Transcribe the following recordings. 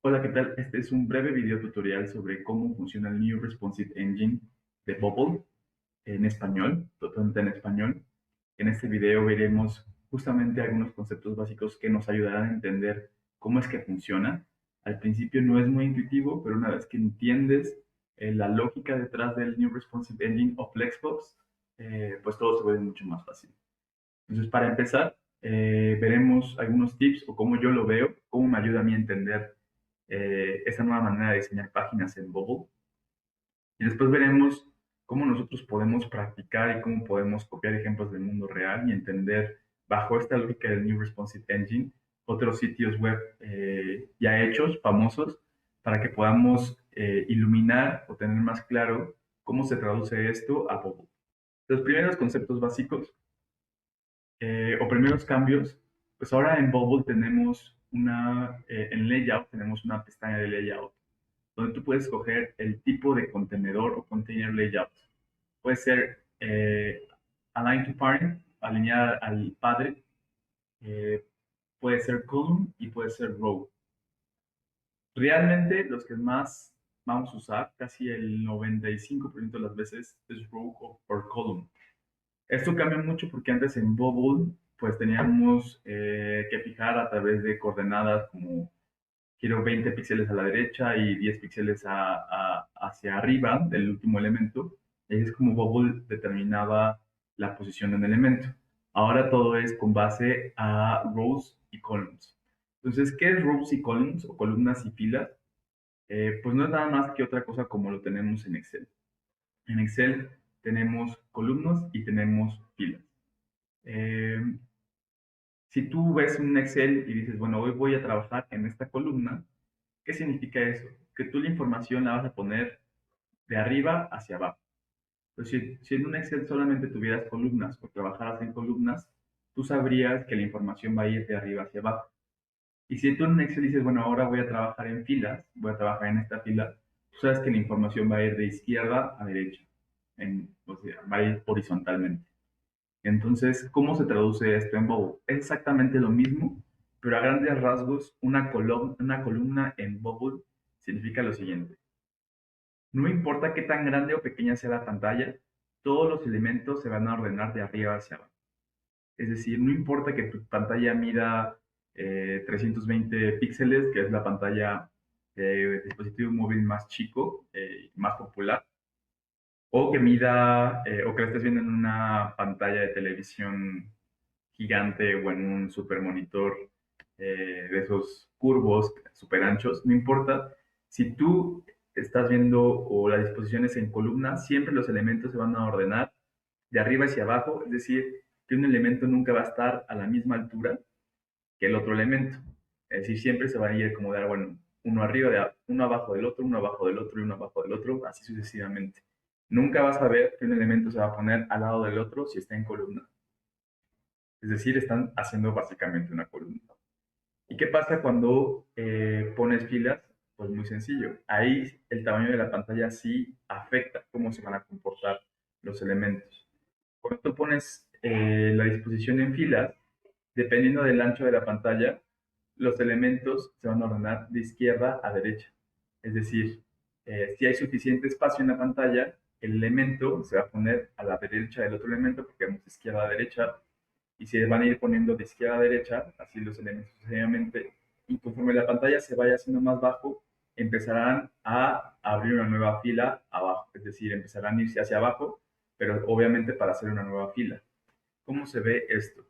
Hola, ¿qué tal? Este es un breve video tutorial sobre cómo funciona el New Responsive Engine de Bubble en español, totalmente en español. En este video veremos justamente algunos conceptos básicos que nos ayudarán a entender cómo es que funciona. Al principio no es muy intuitivo, pero una vez que entiendes la lógica detrás del New Responsive Engine o Flexbox, pues todo se vuelve mucho más fácil. Entonces, para empezar, veremos algunos tips o cómo yo lo veo, cómo me ayuda a mí a entender esta nueva manera de diseñar páginas en Bubble. Y después veremos cómo nosotros podemos practicar y cómo podemos copiar ejemplos del mundo real y entender bajo esta lógica del New Responsive Engine otros sitios web ya hechos, famosos, para que podamos iluminar o tener más claro cómo se traduce esto a Bubble. Los primeros conceptos básicos o primeros cambios, pues ahora en Bubble tenemos en Layout tenemos una pestaña de Layout, donde tú puedes escoger el tipo de contenedor o container layout. Puede ser align to parent, alineada al padre, eh, puede ser column y puede ser row. Realmente los que más vamos a usar, casi el 95% de las veces, es row o por column. Esto cambia mucho porque antes en Bubble pues teníamos que fijar a través de coordenadas como quiero 20 píxeles a la derecha y 10 píxeles hacia arriba del último elemento. Y es como Bubble determinaba la posición de un elemento. Ahora todo es con base a rows y columns. Entonces, ¿qué es rows y columns o columnas y filas? Pues no es nada más que otra cosa como lo tenemos en Excel. En Excel tenemos columnas y tenemos filas. Eh, si tú ves un Excel y dices, bueno, hoy voy a trabajar en esta columna, ¿qué significa eso? Que tú la información la vas a poner de arriba hacia abajo. Pues si en un Excel solamente tuvieras columnas o trabajaras en columnas, tú sabrías que la información va a ir de arriba hacia abajo. Y si tú en un Excel dices, bueno, ahora voy a trabajar en filas, voy a trabajar en esta fila, tú sabes que la información va a ir de izquierda a derecha, o sea, va a ir horizontalmente. Entonces, ¿cómo se traduce esto en Bubble? Es exactamente lo mismo, pero a grandes rasgos, una columna en Bubble significa lo siguiente. No importa qué tan grande o pequeña sea la pantalla, todos los elementos se van a ordenar de arriba hacia abajo. Es decir, no importa que tu pantalla mida 320 píxeles, que es la pantalla de dispositivo móvil más chico, más popular, o que mida, o que la estés viendo en una pantalla de televisión gigante o en un super monitor de esos curvos, super anchos, no importa. Si tú estás viendo o la disposición es en columna, siempre los elementos se van a ordenar de arriba hacia abajo, es decir, que un elemento nunca va a estar a la misma altura que el otro elemento. Es decir, siempre se va a ir como de, bueno, uno abajo del otro, uno abajo del otro y uno abajo del otro, así sucesivamente. Nunca vas a ver que un elemento se va a poner al lado del otro si está en columna. Es decir, están haciendo básicamente una columna. ¿Y qué pasa cuando pones filas? Pues muy sencillo. Ahí el tamaño de la pantalla sí afecta cómo se van a comportar los elementos. Cuando tú pones la disposición en filas, dependiendo del ancho de la pantalla, los elementos se van a ordenar de izquierda a derecha. Es decir, si hay suficiente espacio en la pantalla, el elemento se va a poner a la derecha del otro elemento, porque vamos de izquierda a derecha, y se van a ir poniendo de izquierda a derecha, así los elementos sucesivamente, y conforme la pantalla se vaya haciendo más bajo, empezarán a abrir una nueva fila abajo, es decir, empezarán a irse hacia abajo, pero obviamente para hacer una nueva fila. ¿Cómo se ve esto?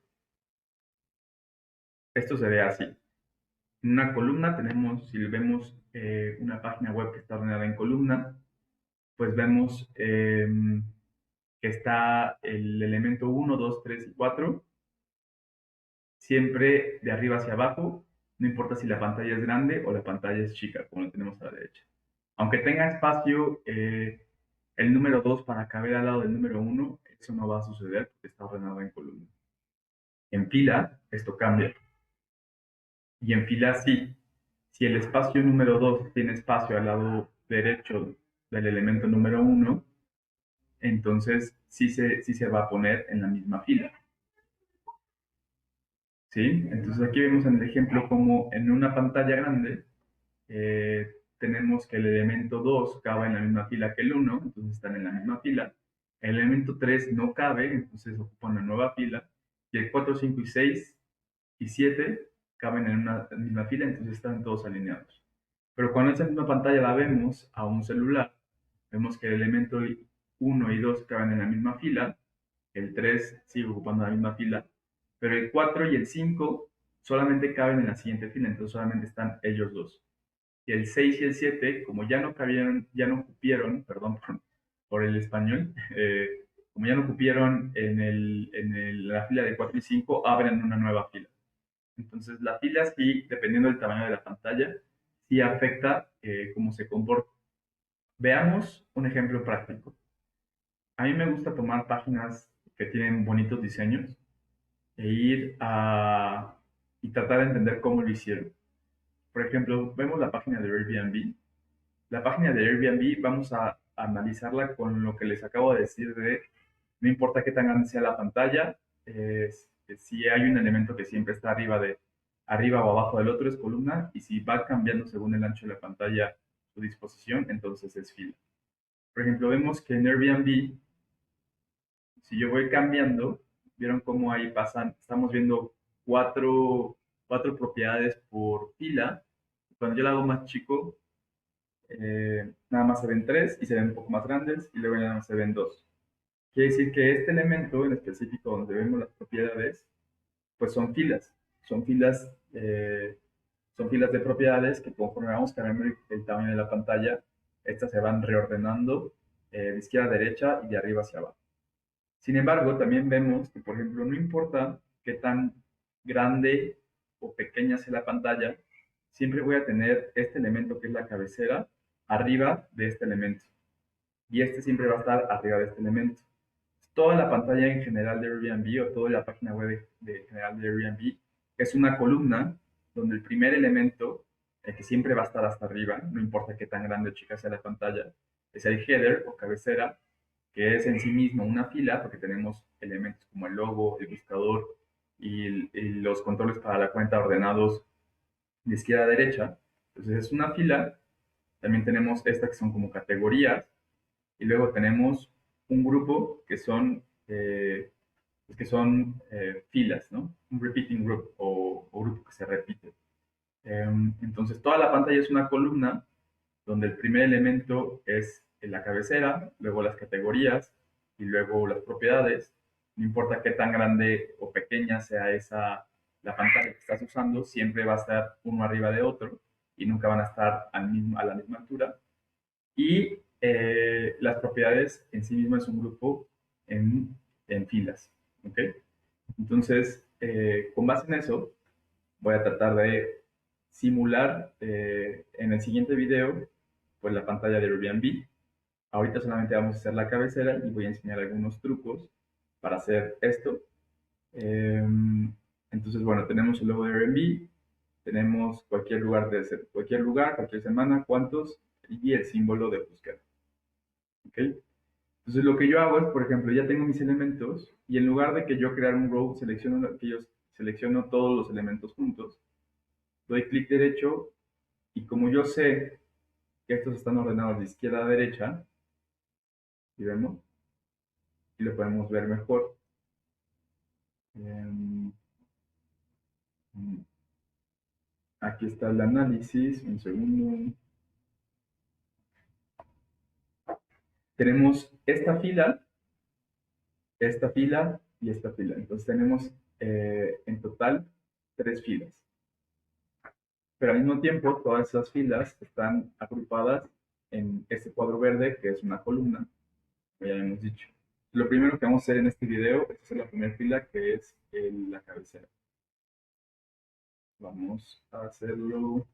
Esto se ve así. En una columna tenemos, si vemos una página web que está ordenada en columna, pues vemos que está el elemento 1, 2, 3 y 4 siempre de arriba hacia abajo, no importa si la pantalla es grande o la pantalla es chica, como lo tenemos a la derecha. Aunque tenga espacio el número 2 para caber al lado del número uno, eso no va a suceder porque está ordenado en columna. En fila, esto cambia. Y en fila sí. Si el espacio número 2 tiene espacio al lado derecho del elemento número uno, entonces sí se va a poner en la misma fila. ¿Sí? Entonces aquí vemos en el ejemplo como en una pantalla grande tenemos que el elemento 2 cabe en la misma fila que el uno, entonces están en la misma fila. El elemento 3 no cabe, entonces ocupa una nueva fila. Y el 4, 5 y 6 y 7 caben en una misma fila, entonces están todos alineados. Pero cuando esa misma pantalla la vemos a un celular, vemos que el elemento uno y 2 caben en la misma fila, el 3 sigue ocupando la misma fila, pero el 4 y el 5 solamente caben en la siguiente fila, entonces solamente están ellos dos. Y el 6 y el 7, como ya no cabieron, ya no cupieron, perdón por el español, como ya no cupieron la fila de 4 y 5, abren una nueva fila. Entonces, la fila sí, dependiendo del tamaño de la pantalla, sí afecta cómo se comporta. Veamos un ejemplo práctico. A mí me gusta tomar páginas que tienen bonitos diseños e y tratar de entender cómo lo hicieron. Por ejemplo, vemos la página de Airbnb. La página de Airbnb vamos a analizarla con lo que les acabo de decir de no importa qué tan grande sea la pantalla, si hay un elemento que siempre está arriba o abajo del otro es columna, y si va cambiando según el ancho de la pantalla su disposición, entonces es fila. Por ejemplo, vemos que en Airbnb, si yo voy cambiando, vieron cómo ahí pasan, estamos viendo cuatro propiedades por fila. Cuando yo la hago más chico, nada más se ven tres y se ven un poco más grandes y luego ya nada más se ven dos. Quiere decir que este elemento en específico donde vemos las propiedades, pues son filas, eh, son filas de propiedades que conforme vamos cambiando el tamaño de la pantalla, estas se van reordenando de izquierda a derecha y de arriba hacia abajo. Sin embargo, también vemos que, por ejemplo, no importa qué tan grande o pequeña sea la pantalla, siempre voy a tener este elemento que es la cabecera arriba de este elemento. Y este siempre va a estar arriba de este elemento. Toda la pantalla en general de Airbnb o toda la página web general de Airbnb es una columna donde el primer elemento, el que siempre va a estar hasta arriba, no importa qué tan grande o chica sea la pantalla, es el header o cabecera, que es en sí mismo una fila, porque tenemos elementos como el logo, el buscador y los controles para la cuenta ordenados de izquierda a derecha. Entonces es una fila. También tenemos estas que son como categorías, y luego tenemos un grupo que son filas, ¿no? Un repeating group o grupo que se repite. Entonces, toda la pantalla es una columna donde el primer elemento es la cabecera, luego las categorías y luego las propiedades. No importa qué tan grande o pequeña sea la pantalla que estás usando, siempre va a estar uno arriba de otro y nunca van a estar a la misma altura. Y las propiedades en sí mismas es un grupo en filas. ¿Ok? Entonces, con base en eso, voy a tratar de simular en el siguiente video pues la pantalla de Airbnb. Ahorita solamente vamos a hacer la cabecera y voy a enseñar algunos trucos para hacer esto. Eh, entonces, bueno, tenemos el logo de Airbnb, tenemos cualquier lugar, cualquier semana, cuántos, y el símbolo de búsqueda. ¿Ok? Entonces lo que yo hago es, por ejemplo, ya tengo mis elementos y en lugar de que yo crear un row, selecciono todos los elementos juntos, doy clic derecho y como yo sé que estos están ordenados de izquierda a derecha, y vemos, y lo podemos ver mejor. Em, Aquí está el análisis, un segundo. Tenemos esta fila y esta fila. Entonces tenemos en total tres filas. Pero al mismo tiempo todas esas filas están agrupadas en este cuadro verde que es una columna, como ya hemos dicho. Lo primero que vamos a hacer en este video es hacer la primera fila que es la cabecera. Vamos a hacerlo.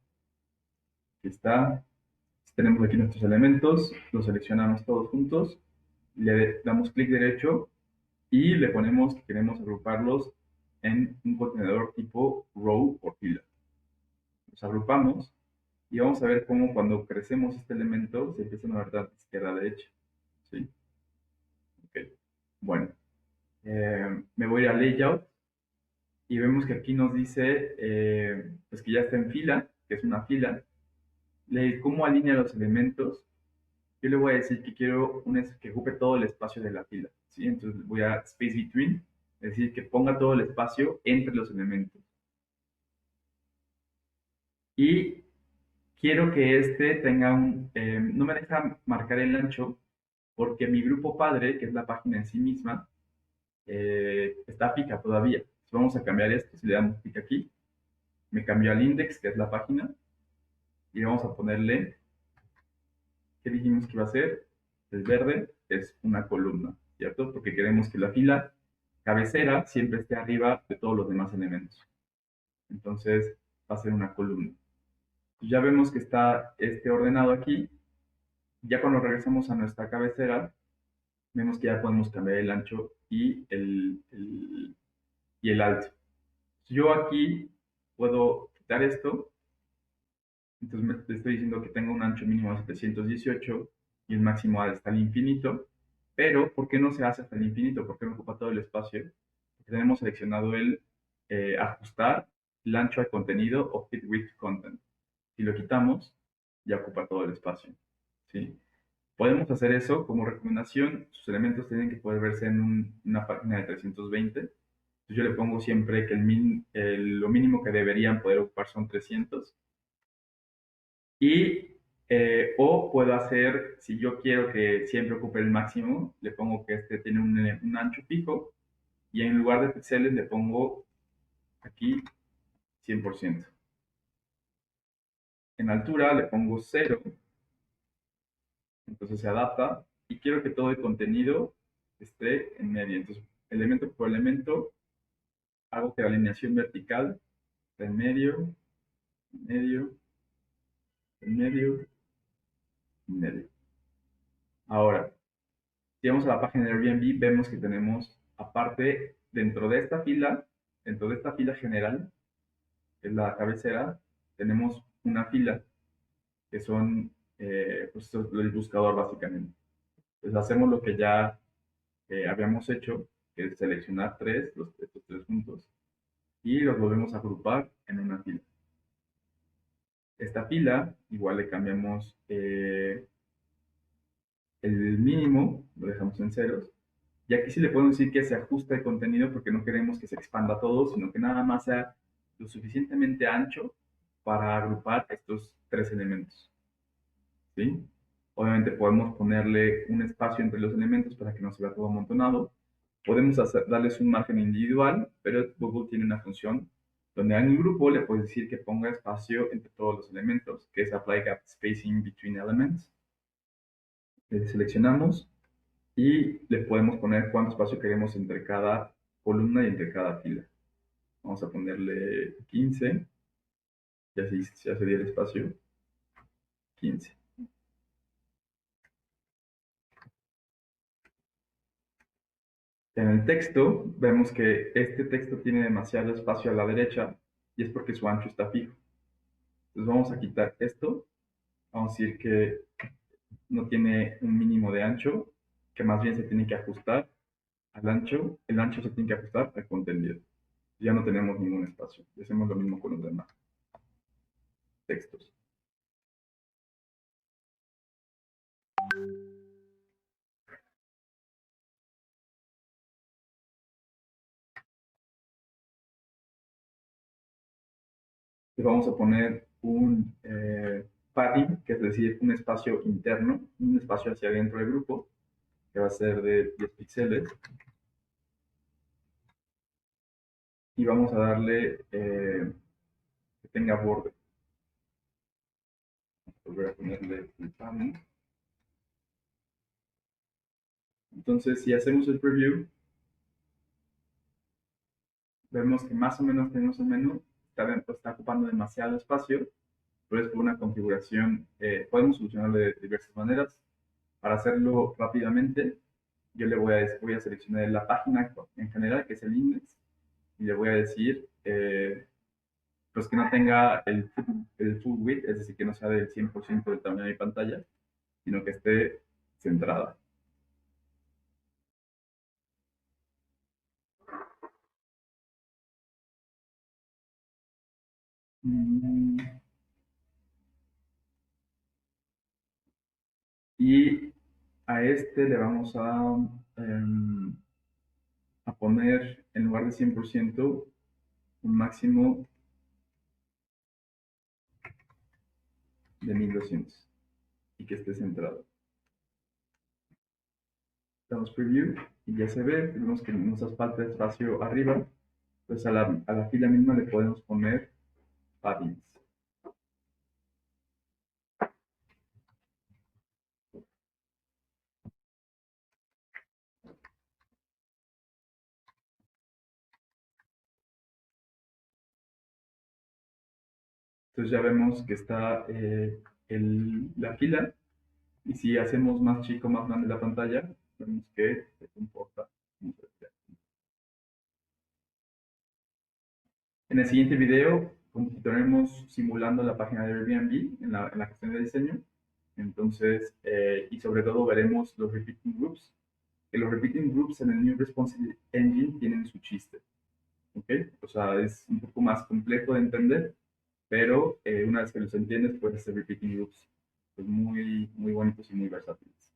Aquí está. Tenemos aquí nuestros elementos, los seleccionamos todos juntos, le damos clic derecho y le ponemos que queremos agruparlos en un contenedor tipo row o fila. Los agrupamos y vamos a ver cómo cuando crecemos este elemento se empiezan a ordenar de izquierda a derecha. ¿Sí? Okay. Bueno, me voy a Layout y vemos que aquí nos dice pues que ya está en fila, que es una fila. cómo alinea los elementos, yo le voy a decir que quiero que ocupe todo el espacio de la fila, ¿sí? Entonces voy a space between, es decir, que ponga todo el espacio entre los elementos. Y quiero que este tenga no me deja marcar el ancho porque mi grupo padre, que es la página en sí misma, está fija todavía. Entonces vamos a cambiar esto, si le damos clic aquí, me cambió al index, que es la página, y vamos a ponerle, ¿qué dijimos que iba a ser? El verde es una columna, ¿cierto? Porque queremos que la fila cabecera siempre esté arriba de todos los demás elementos. Entonces va a ser una columna. Ya vemos que está este ordenado aquí. Ya cuando regresamos a nuestra cabecera, vemos que ya podemos cambiar el ancho y el alto. Yo aquí puedo quitar esto, entonces le estoy diciendo que tengo un ancho mínimo de 718 y el máximo hasta el infinito, pero ¿por qué no se hace hasta el infinito? ¿Por qué no ocupa todo el espacio? Porque tenemos seleccionado el ajustar el ancho al contenido o fit width content. Si lo quitamos, ya ocupa todo el espacio, ¿sí? Podemos hacer eso como recomendación. Sus elementos tienen que poder verse en una página de 320. Entonces yo le pongo siempre que lo mínimo que deberían poder ocupar son 300. Y, o puedo hacer, si yo quiero que siempre ocupe el máximo, le pongo que este tiene un ancho fijo y en lugar de píxeles le pongo aquí 100%. En altura le pongo 0, entonces se adapta y quiero que todo el contenido esté en medio. Entonces, elemento por elemento, hago que la alineación vertical esté en medio, en medio, en medio, en medio. Ahora, si vamos a la página de Airbnb, vemos que tenemos, aparte, dentro de esta fila general, que es la cabecera, tenemos una fila que son, pues, esto es el buscador básicamente. Entonces hacemos lo que ya habíamos hecho, que es seleccionar estos tres puntos, y los volvemos a agrupar en una fila. Esta fila, igual le cambiamos el mínimo, lo dejamos en ceros, y aquí sí le podemos decir que se ajusta el contenido porque no queremos que se expanda todo, sino que nada más sea lo suficientemente ancho para agrupar estos tres elementos, ¿sí? Obviamente podemos ponerle un espacio entre los elementos para que no se vea todo amontonado. Podemos darles un margen individual, pero Google tiene una función donde a un grupo le puedes decir que ponga espacio entre todos los elementos, que es Apply Gap Spacing Between Elements. Le seleccionamos y le podemos poner cuánto espacio queremos entre cada columna y entre cada fila. Vamos a ponerle 15, ya se dio el espacio, 15. En el texto vemos que este texto tiene demasiado espacio a la derecha y es porque su ancho está fijo. Entonces vamos a quitar esto, vamos a decir que no tiene un mínimo de ancho, que más bien se tiene que ajustar al ancho, el ancho se tiene que ajustar al contenido. Ya no tenemos ningún espacio. Y hacemos lo mismo con los demás textos. Le vamos a poner un padding, que es decir, un espacio interno, un espacio hacia adentro del grupo, que va a ser de 10 píxeles. Y vamos a darle que tenga borde. Volver a ponerle el padding. Entonces, si hacemos el preview, vemos que más o menos tenemos el menú, está ocupando demasiado espacio, pero es por una configuración, podemos solucionarlo de diversas maneras. Para hacerlo rápidamente, yo voy a seleccionar la página en general, que es el index, y le voy a decir pues que no tenga el full width, es decir, que no sea del 100% del tamaño de mi pantalla, sino que esté centrada. Mm, Y a este le vamos a poner, en lugar de 100%, un máximo de 1200 y que esté centrado. Damos preview y ya se ve, vemos que nos hace falta espacio arriba, pues a la fila misma le podemos poner paddings. Entonces ya vemos que está la fila y si hacemos más chico, más grande la pantalla, vemos que se comporta. En el siguiente video continuaremos simulando la página de Airbnb en la cuestión de diseño. Entonces, y sobre todo veremos los repeating groups, que los repeating groups en el New Responsive Engine tienen su chiste. ¿Ok? O sea, es un poco más complejo de entender, pero una vez que los entiendes, puedes hacer repeating groups pues muy, muy bonitos y muy versátiles.